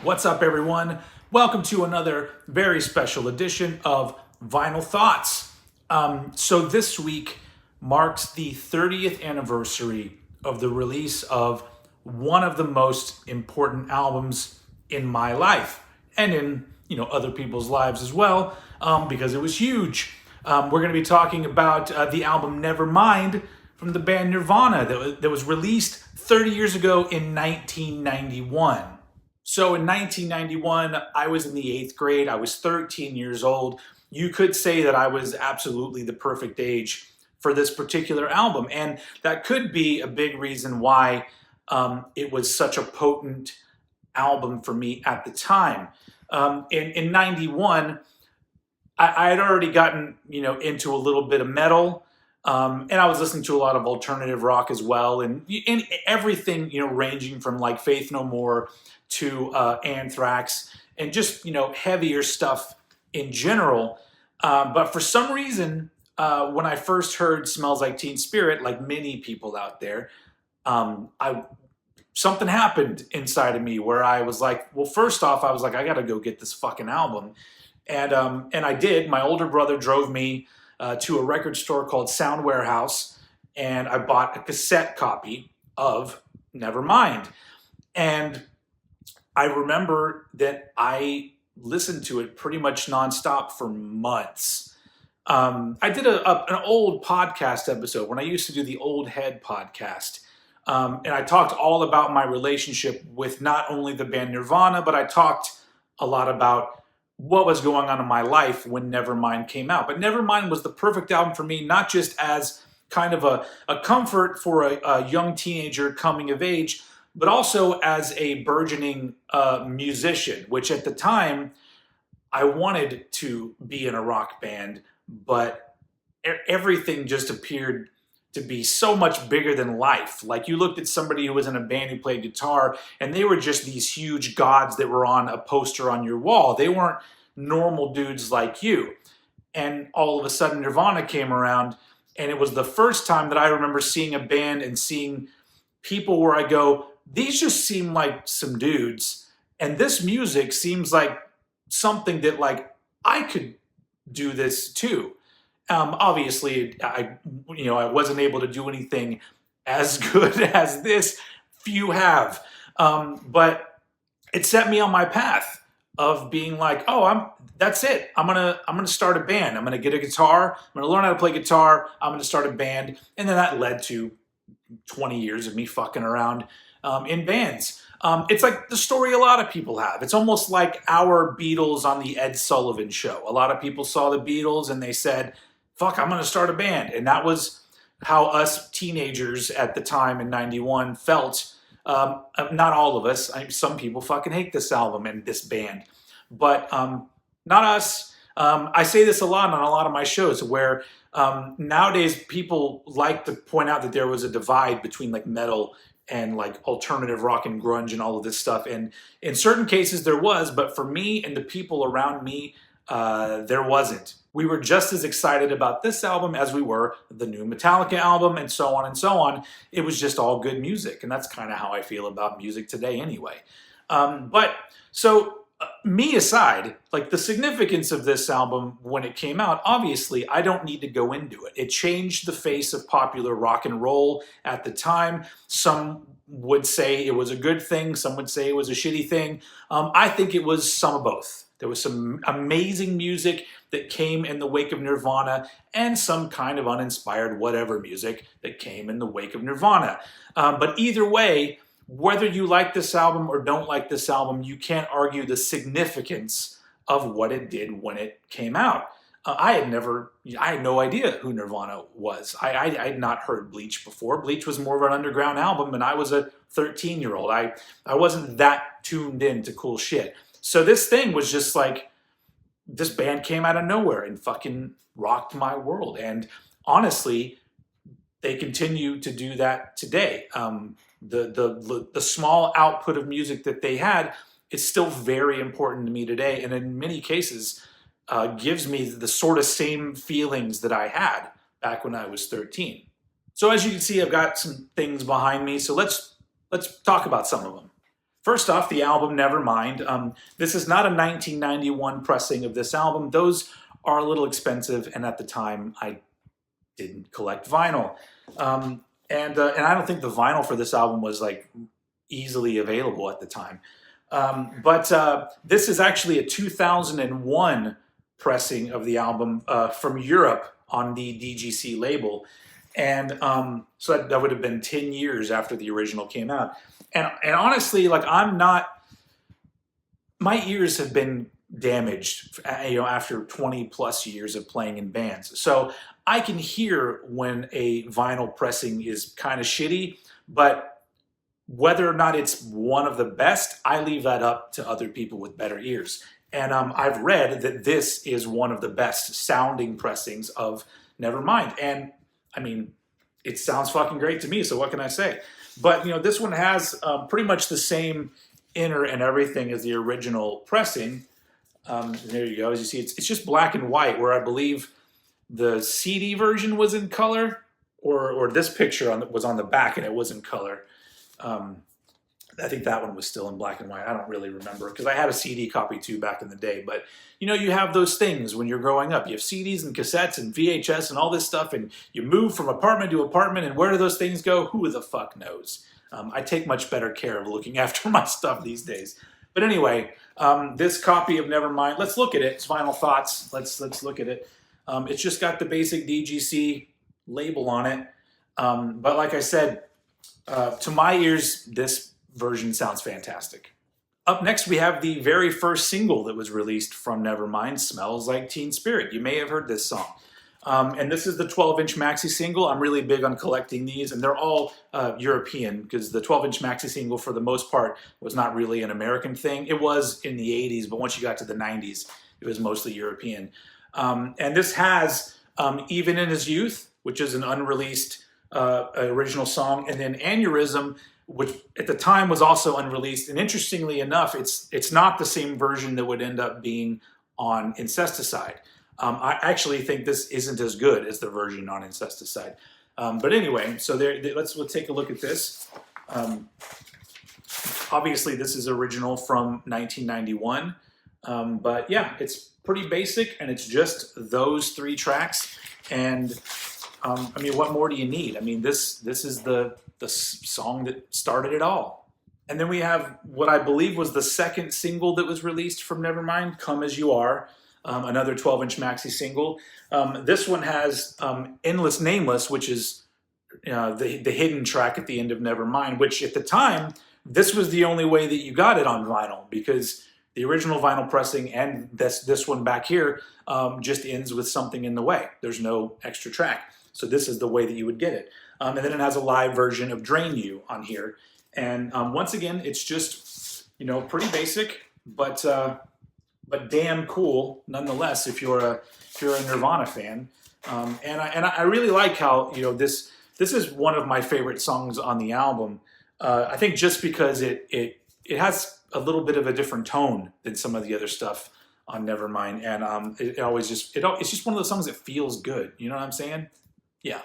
What's up, everyone? Welcome to another very special edition of Vinyl Thoughts. So this week marks the 30th anniversary of the release of one of the most important albums in my life and in other people's lives as well, because it was huge. We're going to be talking about the album Nevermind from the band Nirvana that was released 30 years ago in 1991. So in 1991, I was in the 8th grade. I was 13 years old. You could say that I was absolutely the perfect age for this particular album. And that could be a big reason why it was such a potent album for me at the time. In 91, I had already gotten, into a little bit of metal. And I was listening to a lot of alternative rock as well, and everything, ranging from like Faith No More to Anthrax, and just heavier stuff in general. But for some reason, when I first heard "Smells Like Teen Spirit," like many people out there, something happened inside of me where I was like, well, first off, I was like, I got to go get this fucking album, and I did. My older brother drove me to a record store called Sound Warehouse, and I bought a cassette copy of Nevermind. And I remember that I listened to it pretty much nonstop for months. I did an old podcast episode when I used to do the Old Head podcast. And I talked all about my relationship with not only the band Nirvana, but I talked a lot about what was going on in my life when Nevermind came out. But Nevermind was the perfect album for me, not just as kind of a comfort for a young teenager coming of age, but also as a burgeoning musician, which at the time I wanted to be in a rock band, but everything just appeared to be so much bigger than life. Like, you looked at somebody who was in a band who played guitar, and they were just these huge gods that were on a poster on your wall. They weren't normal dudes like you. And all of a sudden Nirvana came around, and it was the first time that I remember seeing a band and seeing people where I go, these just seem like some dudes, and this music seems like something that, like, I could do this too. Obviously, I wasn't able to do anything as good as this. Few have, but it set me on my path of being like, oh, that's it. I'm gonna start a band. I'm gonna get a guitar. I'm gonna learn how to play guitar. I'm gonna start a band, and then that led to 20 years of me fucking around in bands. It's like the story a lot of people have. It's almost like our Beatles on the Ed Sullivan Show. A lot of people saw the Beatles and they said, fuck, I'm going to start a band. And that was how us teenagers at the time in 91 felt. Not all of us. Some people fucking hate this album and this band. But not us. I say this a lot on a lot of my shows where nowadays people like to point out that there was a divide between like metal and like alternative rock and grunge and all of this stuff. And in certain cases there was, but for me and the people around me, there wasn't. We were just as excited about this album as we were the new Metallica album, and so on and so on. It was just all good music, and that's kind of how I feel about music today anyway. Me aside, like, the significance of this album when it came out, obviously, I don't need to go into it. It changed the face of popular rock and roll at the time. Some would say it was a good thing. Some would say it was a shitty thing. I think it was some of both. There was some amazing music that came in the wake of Nirvana, and some kind of uninspired whatever music that came in the wake of Nirvana. But either way, whether you like this album or don't like this album, you can't argue the significance of what it did when it came out. I had no idea who Nirvana was. I had not heard Bleach before. Bleach was more of an underground album, and I was a 13-year-old. I wasn't that tuned in to cool shit. So this thing was just like, this band came out of nowhere and fucking rocked my world. And honestly, they continue to do that today. The small output of music that they had is still very important to me today, and in many cases gives me the sort of same feelings that I had back when I was 13. So as you can see, I've got some things behind me, so let's talk about some of them. First off, the album Nevermind. This is not a 1991 pressing of this album. Those are a little expensive, and at the time, I didn't collect vinyl. And I don't think the vinyl for this album was like easily available at the time. But this is actually a 2001 pressing of the album from Europe on the DGC label. And so that would have been 10 years after the original came out. And honestly, like my ears have been damaged, after 20 plus years of playing in bands. So I can hear when a vinyl pressing is kind of shitty, but whether or not it's one of the best, I leave that up to other people with better ears. And I've read that this is one of the best sounding pressings of Nevermind. And I mean, it sounds fucking great to me, so what can I say? But this one has pretty much the same inner and everything as the original pressing. There you go. As you see, it's just black and white, where I believe the CD version was in color, or this picture was on the back and it was in color. I think that one was still in black and white. I don't really remember, because I had a CD copy too back in the day. But you have those things when you're growing up. You have CDs and cassettes and VHS and all this stuff, and you move from apartment to apartment, and where do those things go? Who the fuck knows? I take much better care of looking after my stuff these days. But anyway, this copy of Nevermind, let's look at it. It's Vinyl Thoughts. Let's look at it. It's just got the basic DGC label on it. But like I said, to my ears, this version sounds fantastic. Up next, we have the very first single that was released from Nevermind, Smells Like Teen Spirit. You may have heard this song. And this is the 12-inch maxi single. I'm really big on collecting these, and they're all European, because the 12-inch maxi single, for the most part, was not really an American thing. It was in the 80s, but once you got to the 90s, it was mostly European. And this has Even in His Youth, which is an unreleased original song, and then Aneurysm, which at the time was also unreleased. And interestingly enough, it's not the same version that would end up being on Incesticide. I actually think this isn't as good as the version on Incesticide. But anyway, so let's take a look at this. Obviously, this is original from 1991. But yeah, it's pretty basic, and it's just those 3 tracks. And I mean, what more do you need? I mean, this is the song that started it all. And then we have what I believe was the second single that was released from Nevermind, Come As You Are, another 12-inch maxi single. This one has Endless Nameless, which is the hidden track at the end of Nevermind, which at the time, this was the only way that you got it on vinyl, because the original vinyl pressing and this one back here just ends with Something in the Way. There's no extra track. So this is the way that you would get it. And then it has a live version of Drain You on here. And once again, it's just, pretty basic, but damn cool nonetheless if you're a Nirvana fan. And I really like how, this is one of my favorite songs on the album. I think just because it has a little bit of a different tone than some of the other stuff on Nevermind. And it's just one of those songs that feels good. You know what I'm saying? Yeah.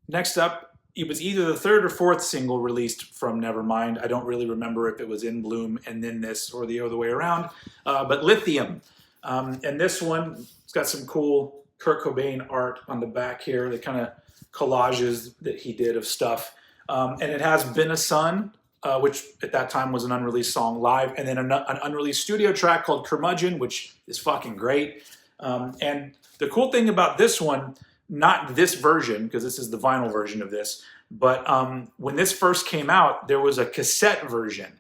Next up, it was either the 3rd or 4th single released from Nevermind. I don't really remember if it was In Bloom and then this, or the other way around. But Lithium. And this one, it's got some cool Kurt Cobain art on the back here, the kind of collages that he did of stuff. And it has Been a Sun, which at that time was an unreleased song live, and then an unreleased studio track called Curmudgeon, which is fucking great. And the cool thing about this one, not this version, because this is the vinyl version of this, but when this first came out, there was a cassette version.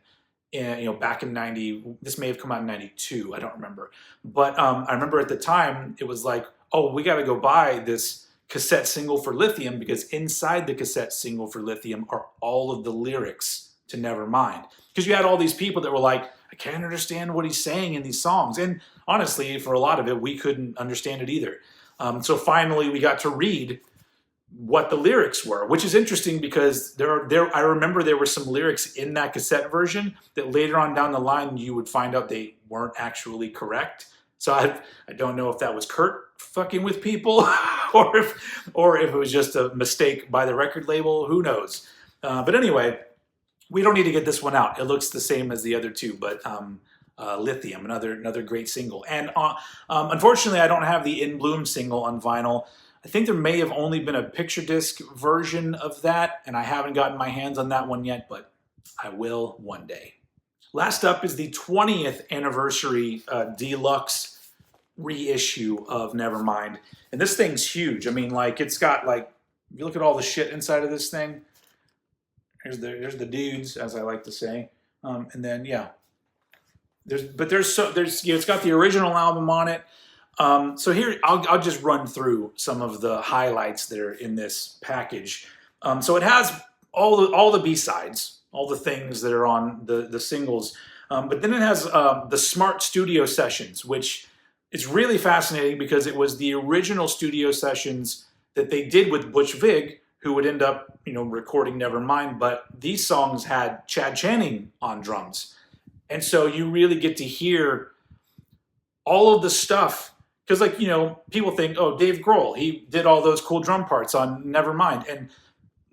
Back in 90, this may have come out in 92, I don't remember. But I remember at the time, it was like, oh, we got to go buy this cassette single for Lithium, because inside the cassette single for Lithium are all of the lyrics to Nevermind. Because you had all these people that were like, I can't understand what he's saying in these songs. And honestly, for a lot of it, we couldn't understand it either. So finally, we got to read what the lyrics were, which is interesting because I remember there were some lyrics in that cassette version that later on down the line you would find out they weren't actually correct. So I don't know if that was Kurt fucking with people or if it was just a mistake by the record label. Who knows? But anyway, We don't need to get this one out. It looks the same as the other two, but Lithium, another great single. And unfortunately, I don't have the In Bloom single on vinyl. I think there may have only been a picture disc version of that, and I haven't gotten my hands on that one yet, but I will one day. Last up is the 20th anniversary deluxe reissue of Nevermind. And this thing's huge. I mean, like, it's got, like, if you look at all the shit inside of this thing, here's the dudes, as I like to say. And then, yeah. It's got the original album on it. So here, I'll just run through some of the highlights that are in this package. So it has all the B-sides, all the things that are on the singles. But then it has the Smart Studio Sessions, which is really fascinating because it was the original studio sessions that they did with Butch Vig, who would end up, recording Nevermind. But these songs had Chad Channing on drums. And so you really get to hear all of the stuff. Because, like, people think, oh, Dave Grohl, he did all those cool drum parts on Nevermind. And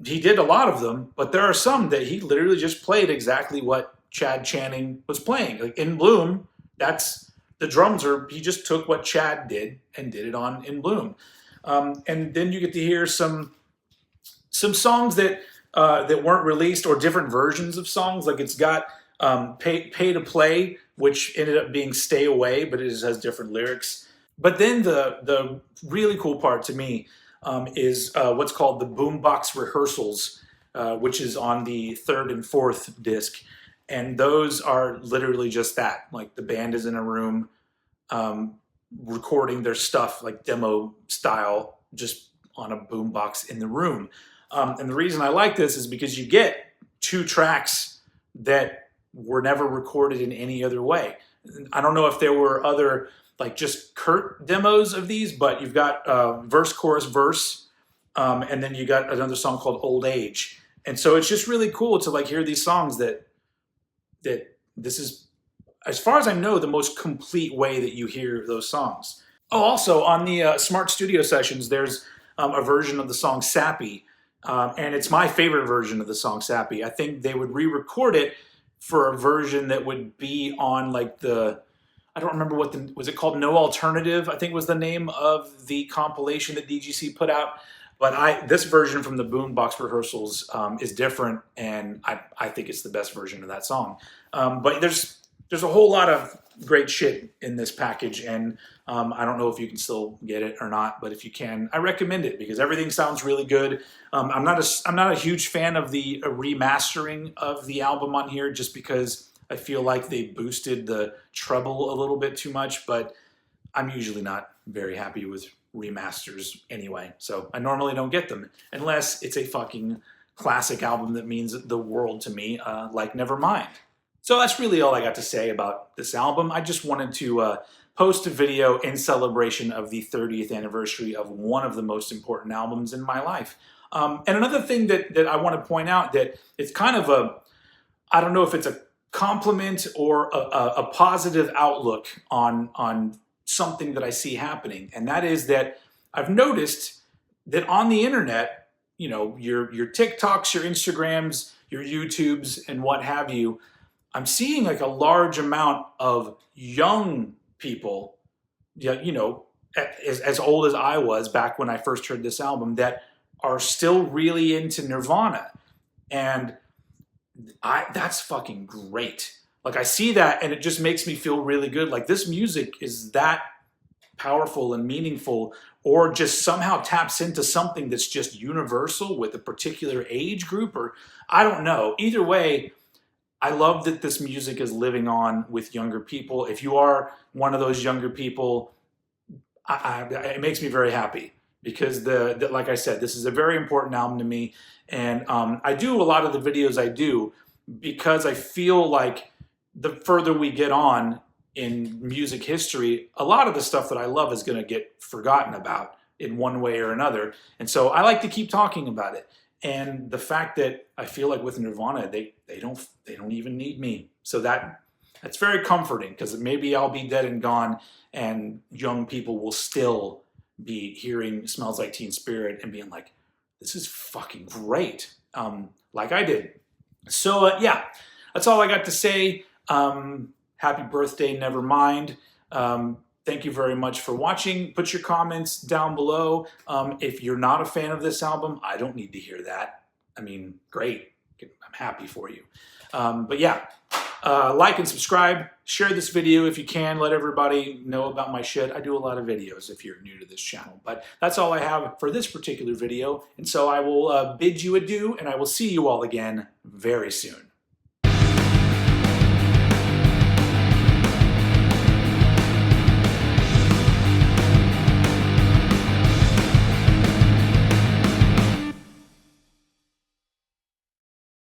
he did a lot of them, but there are some that he literally just played exactly what Chad Channing was playing. Like In Bloom, the drums he just took what Chad did and did it on In Bloom. And then you get to hear some songs that weren't released, or different versions of songs. Like, it's got Pay to Play, which ended up being Stay Away, but it just has different lyrics. But then the really cool part to me is what's called the Boombox Rehearsals, which is on the 3rd and 4th disc. And those are literally just that. Like, the band is in a room recording their stuff, like demo style, just on a boombox in the room. And the reason I like this is because you get 2 tracks that were never recorded in any other way. I don't know if there were other, like, just Kurt demos of these, but you've got verse, chorus, verse, and then you got another song called Old Age. And so it's just really cool to, like, hear these songs that this is, as far as I know, the most complete way that you hear those songs. Oh, also on the Smart Studio Sessions, there's a version of the song Sappy, and it's my favorite version of the song Sappy. I think they would re-record it for a version that would be on, like, I don't remember was it called No Alternative, I think was the name of the compilation that DGC put out. But this version from the Boombox Rehearsals is different, and I think it's the best version of that song. But there's a whole lot of great shit in this package, and I don't know if you can still get it or not, but if you can, I recommend it because everything sounds really good. I'm not a huge fan of the remastering of the album on here, just because I feel like they boosted the treble a little bit too much, but I'm usually not very happy with remasters anyway, so I normally don't get them unless it's a fucking classic album that means the world to me, like Nevermind. So that's really all I got to say about this album. I just wanted to post a video in celebration of the 30th anniversary of one of the most important albums in my life. And another thing that I want to point out, that it's kind of I don't know if it's a compliment or a positive outlook on something that I see happening, and that is that I've noticed that on the internet, your TikToks, your Instagrams, your YouTubes, and what have you, I'm seeing, like, a large amount of young people, as old as I was back when I first heard this album, that are still really into Nirvana, and that's fucking great. Like, I see that, and it just makes me feel really good. Like, this music is that powerful and meaningful, or just somehow taps into something that's just universal with a particular age group, or I don't know. Either way, I love that this music is living on with younger people. If you are one of those younger people, it makes me very happy, because like I said, this is a very important album to me, and I do a lot of the videos I do because I feel like the further we get on in music history, a lot of the stuff that I love is going to get forgotten about in one way or another. And so I like to keep talking about it. And the fact that I feel like with Nirvana, they don't even need me. So that's very comforting, because maybe I'll be dead and gone, and young people will still be hearing Smells Like Teen Spirit and being like, this is fucking great. Like I did. So yeah, that's all I got to say. Happy birthday, Nevermind. Thank you very much for watching. Put your comments down below. If you're not a fan of this album, I don't need to hear that. I mean, great. I'm happy for you. But yeah, like and subscribe. Share this video if you can. Let everybody know about my shit. I do a lot of videos if you're new to this channel. But that's all I have for this particular video. And so I will bid you adieu, and I will see you all again very soon.